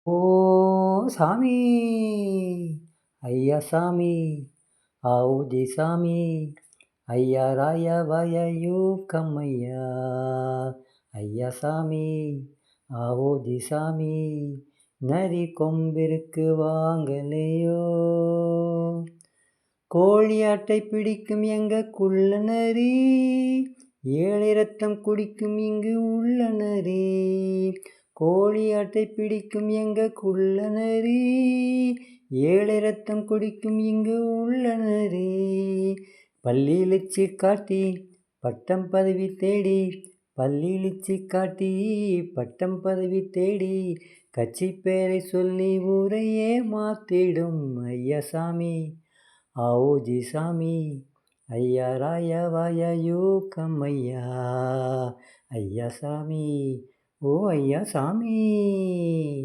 ஓ சாமி ஐயா சாமி ஆவுதி சாமி ஐயா ராயா வாயு கம்மையா ஐயா சாமி ஆவோதி சாமி நரி கொம்பிற்கு வாங்கலையோ கோழி அட்டை பிடிக்கும் எங்க குள்ள நரி ஏழை ரத்தம் குடிக்கும் இங்கு உள்ள நரி கோழி அட்டை பிடிக்கும் எங்க குள்ள நரி ஏழை ரத்தம் குடிக்கும் இங்கு உள்ள நரி பல்லிழிச்சு காட்டி பட்டம் பதவி தேடி பல்லிழிச்சு காட்டி பட்டம் பதவி தேடி கட்சி பேரை சொல்லி ஊரையே மாத்திடும் ஐயா சாமி ஆவோஜி சாமி ஐயா ராயா வாயு கம்மையா ஐயா சாமி ஓ ஐயா சாமி